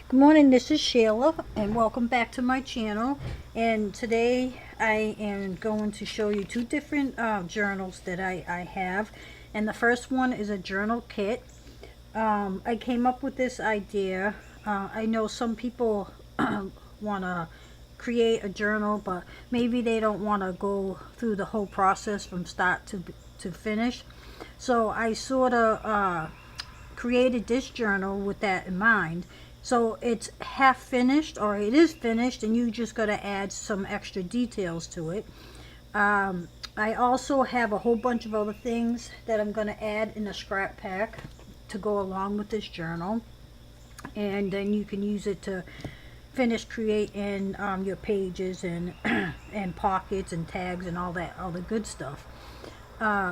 Good morning, this is Sheila, and welcome back to my channel. And today I am going to show you two different journals that I have. And the first one is a journal kit. I came up with this idea. I know some people want to create a journal, but maybe they don't want to go through the whole process from start to finish. So I sort of created this journal with that in mind. So it's half finished, or it is finished, and you just got to add some extra details to it. I also have a whole bunch of other things that I'm going to add in a scrap pack to go along with this journal, and then you can use it to finish creating your pages and and pockets and tags and all the good stuff.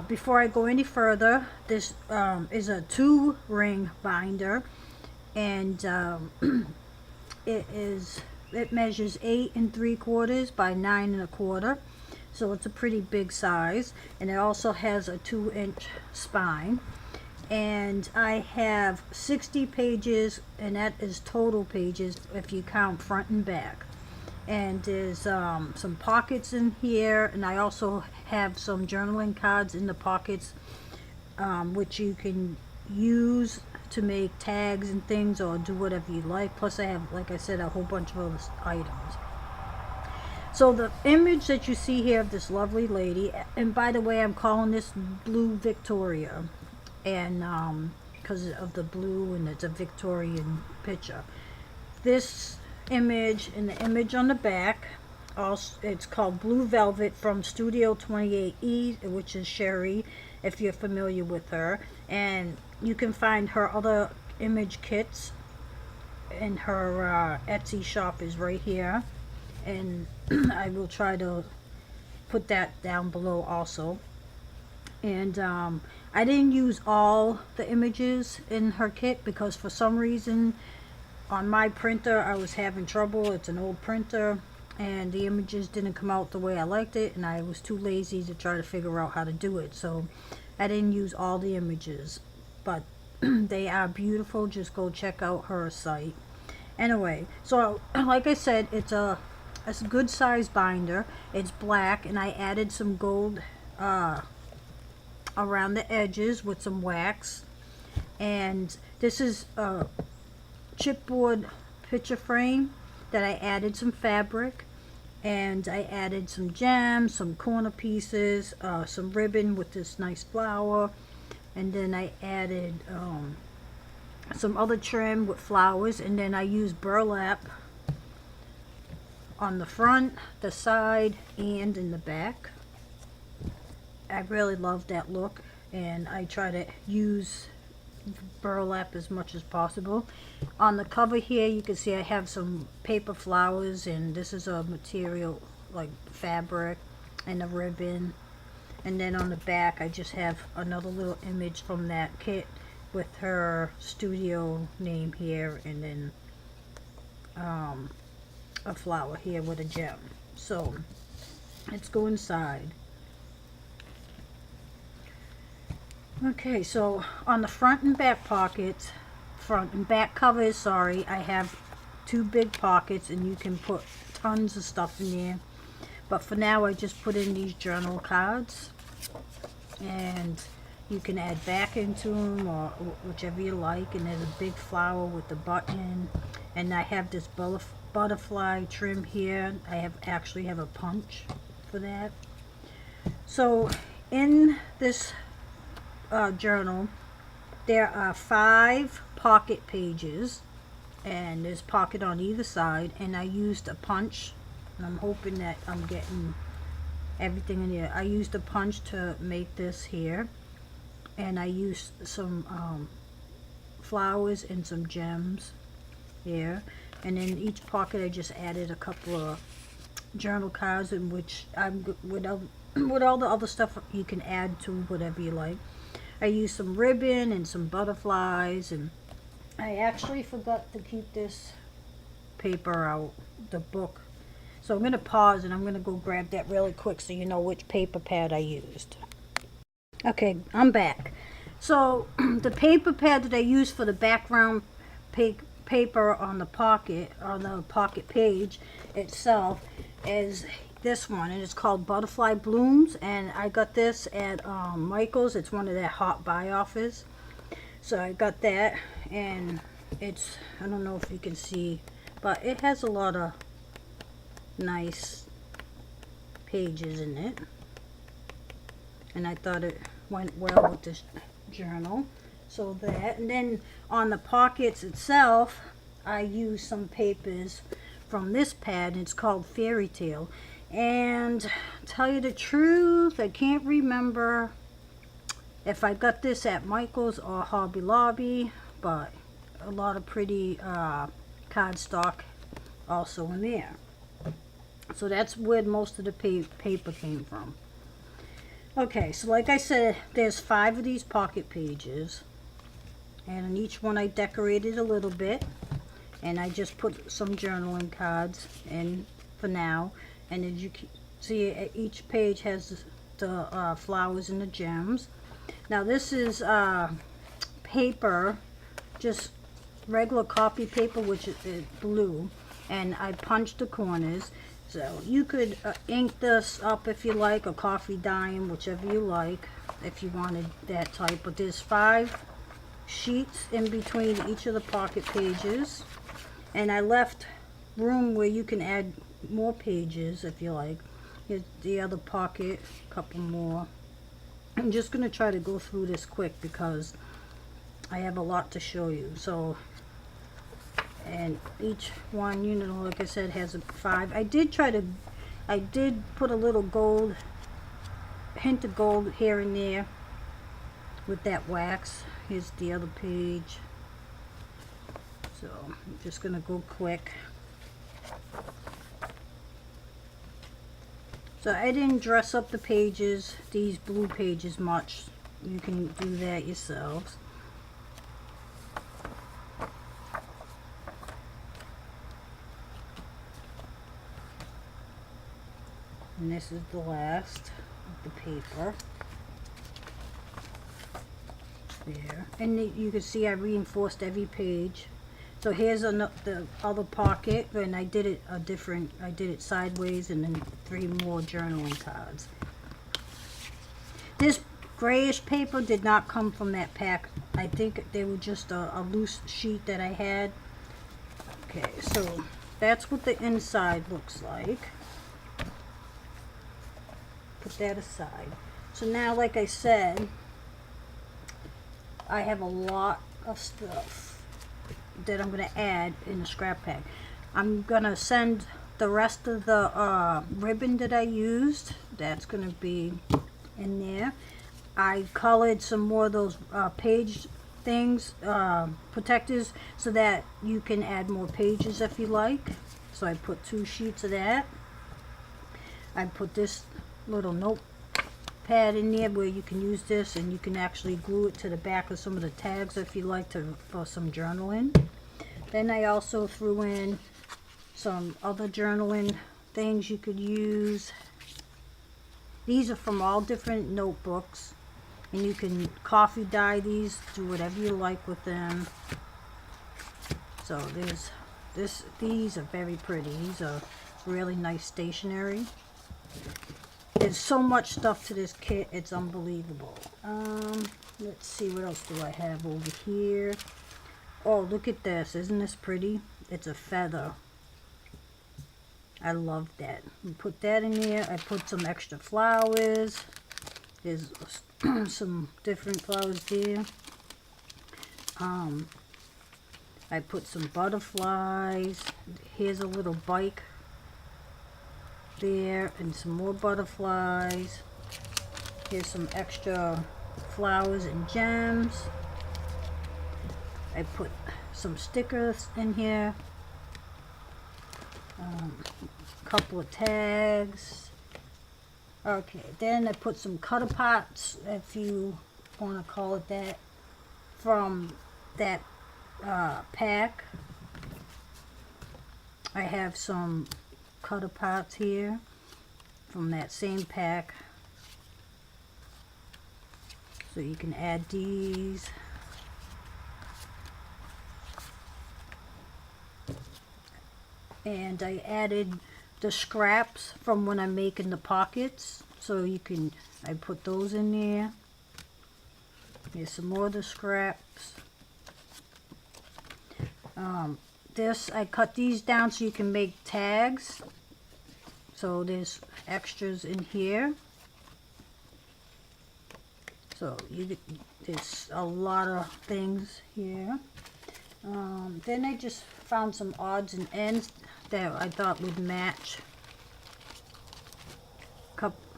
Before I go any further, this is a 2-ring binder, and it measures 8 3/4 by 9 1/4, so it's a pretty big size, and it also has a 2-inch spine. And I have 60 pages, and that is total pages if you count front and back. And there's some pockets in here, and I also have some journaling cards in the pockets, which you can use to make tags and things or do whatever you like. Plus I have, like I said, a whole bunch of other items. So the image that you see here of this lovely lady, and by the way, I'm calling this Blue Victoria, and because of the blue, and it's a Victorian picture. This image and the image on the back, also it's called Blue Velvet from Studio 28E, which is Sherry, if you're familiar with her. And you can find her other image kits, and her Etsy shop is right here, and I will try to put that down below also. And I didn't use all the images in her kit because for some reason on my printer I was having trouble. It's an old printer, and the images didn't come out the way I liked it, and I was too lazy to try to figure out how to do it, so I didn't use all the images, but they are beautiful. Just go check out her site. Anyway, so like I said, it's a good size binder. It's black, and I added some gold around the edges with some wax. And this is a chipboard picture frame that I added some fabric, and I added some gems, some corner pieces, some ribbon with this nice flower, and then I added some other trim with flowers, and then I used burlap on the front, the side, and in the back. I really love that look, and I try to use burlap as much as possible. On the cover here you can see I have some paper flowers, and this is a material like fabric, and a ribbon. And then on the back I just have another little image from that kit with her studio name here, and then a flower here with a gem. So let's go inside. Okay, so on the front and back pockets, front and back covers, sorry, I have 2 big pockets, and you can put tons of stuff in there. But for now I just put in these journal cards, and you can add back into them or whichever you like. And there's a big flower with the button, and I have this butterfly trim here. I actually have a punch for that. So in this journal there are 5 pocket pages, and there's pocket on either side, and I used a punch, and I'm hoping that I'm getting everything in here. I used a punch to make this here, and I used some flowers and some gems here, and in each pocket I just added a couple of journal cards, in which I'm with all the other stuff you can add to whatever you like. I used some ribbon and some butterflies, and I actually forgot to keep this paper out, the book. So I'm going to pause, and I'm going to go grab that really quick so you know which paper pad I used. Okay, I'm back. So the paper pad that I used for the background paper on the pocket page itself is this one, and it's called Butterfly Blooms, and I got this at Michael's. It's one of their hot buy offers, so I got that, and it's, I don't know if you can see, but it has a lot of nice pages in it, and I thought it went well with this journal. So that, and then on the pockets itself, I used some papers from this pad, and it's called Fairy Tale. And tell you the truth, I can't remember if I got this at Michael's or Hobby Lobby, but a lot of pretty cardstock also in there. So that's where most of the paper came from. Okay, so like I said, there's 5 of these pocket pages, and in each one I decorated a little bit, and I just put some journaling cards in for now. And as you can see, each page has the flowers and the gems. Now this is paper, just regular copy paper, which is blue, and I punched the corners. So you could ink this up if you like, or coffee dime, whichever you like, if you wanted that type. But there's 5 sheets in between each of the pocket pages, and I left room where you can add more pages if you like. Here's the other pocket, a couple more. I'm just going to try to go through this quick because I have a lot to show you. So, and each one, you know, like I said, has a 5. I did put a little gold, hint of gold here and there with that wax. Here's the other page. So I'm just going to go quick. So I didn't dress up the pages, these blue pages, much. You can do that yourselves. And this is the last of the paper. There. And you can see I reinforced every page. So here's the other pocket, and I did it I did it sideways, and then 3 more journaling cards. This grayish paper did not come from that pack. I think they were just a loose sheet that I had. Okay, so that's what the inside looks like. Put that aside. So now, like I said, I have a lot of stuff that I'm going to add in the scrap pack. I'm going to send the rest of the ribbon that I used. That's going to be in there. I colored some more of those page things, protectors, so that you can add more pages if you like. So I put 2 sheets of that. I put this little notepad in there where you can use this, and you can actually glue it to the back of some of the tags if you like to, for some journaling. Then I also threw in some other journaling things you could use. These are from all different notebooks, and you can coffee dye these, do whatever you like with them. So these are very pretty. These are really nice stationery. There's so much stuff to this kit, it's unbelievable. Let's see, what else do I have over here? Oh, look at this. Isn't this pretty? It's a feather. I love that. Put that in there. I put some extra flowers. There's some different flowers there. I put some butterflies. Here's a little bike there, and some more butterflies. Here's some extra flowers and gems. I put some stickers in here, a couple of tags. Okay, then I put some cutter pots, if you want to call it that, from that pack. I have some cutter pots here from that same pack, so you can add these. And I added the scraps from when I'm making the pockets. So you can, I put those in there. Here's some more of the scraps. I cut these down so you can make tags. So there's extras in here. So there's a lot of things here. Then I just found some odds and ends that I thought would match.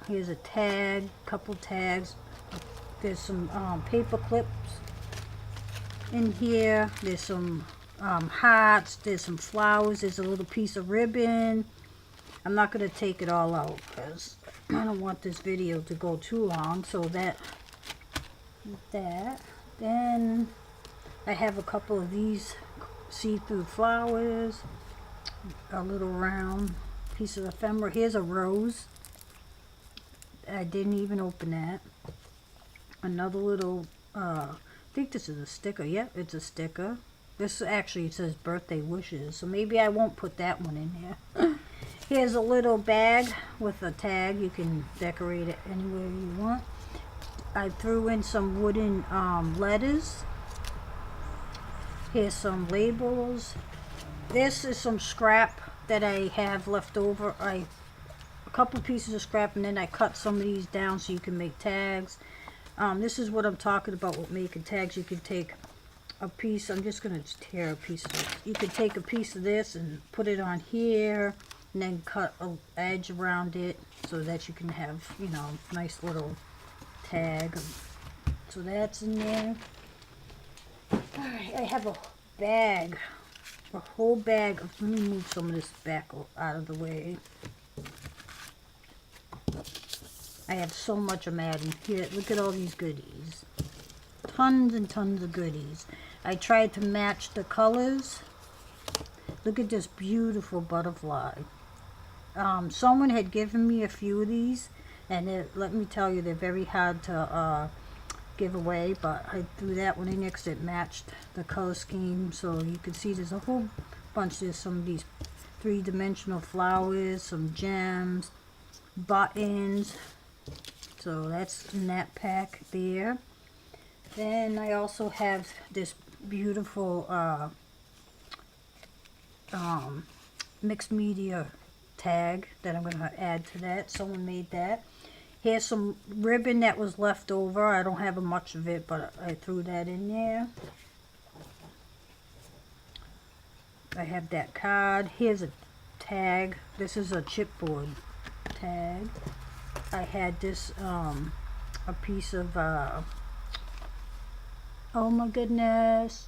Here's a tag, couple tags. There's some paper clips in here. There's some hearts. There's some flowers. There's a little piece of ribbon. I'm not going to take it all out because I don't want this video to go too long. So that. Then I have a couple of these see-through flowers. A little round piece of ephemera. Here's a rose. I didn't even open that. Another little, I think this is a sticker. Yep, it's a sticker. This actually says birthday wishes, so maybe I won't put that one in here. Here's a little bag with a tag. You can decorate it anywhere you want. I threw in some wooden letters. Here's some labels. This is some scrap that I have left over. A couple pieces of scrap, and then I cut some of these down so you can make tags. This is what I'm talking about with making tags. You can take a piece. I'm just going to tear a piece of it. You can take a piece of this and put it on here, and then cut an edge around it so that you can have, you know, nice little tag. So that's in there. Alright, I have a bag. A whole bag of, let me move some of this back out of the way. I have so much I'm adding. Here, look at all these goodies. Tons and tons of goodies. I tried to match the colors. Look at this beautiful butterfly. Someone had given me a few of these, and let me tell you, they're very hard to give away, but I threw that one in there because it matched the color scheme. So you can see there's a whole bunch. There's some of these three-dimensional flowers, some gems, buttons. So that's in that pack there. Then I also have this beautiful mixed media tag that I'm going to add to that. Someone made that. Here's some ribbon that was left over. I don't have much of it, but I threw that in there. I have that card. Here's a tag. This is a chipboard tag. I had this, a piece of, oh my goodness,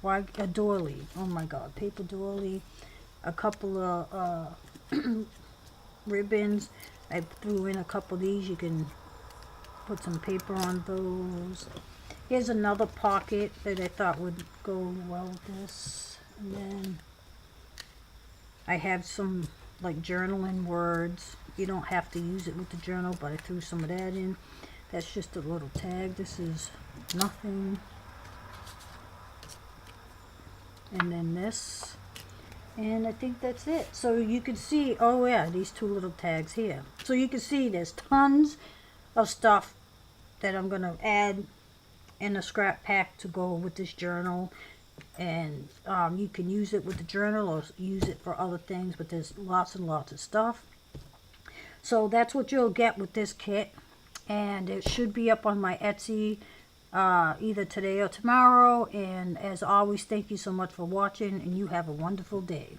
why, a doily. Oh my god, paper doily. A couple of ribbons. I threw in a couple of these. You can put some paper on those. Here's another pocket that I thought would go well with this. And then I have some like journaling words. You don't have to use it with the journal, but I threw some of that in. That's just a little tag. This is nothing. And then this. And I think that's it. So you can see, oh yeah, these two little tags here. So you can see there's tons of stuff that I'm going to add in a scrap pack to go with this journal. And you can use it with the journal or use it for other things, but there's lots and lots of stuff. So that's what you'll get with this kit. And it should be up on my Etsy either today or tomorrow. And as always, thank you so much for watching, and you have a wonderful day.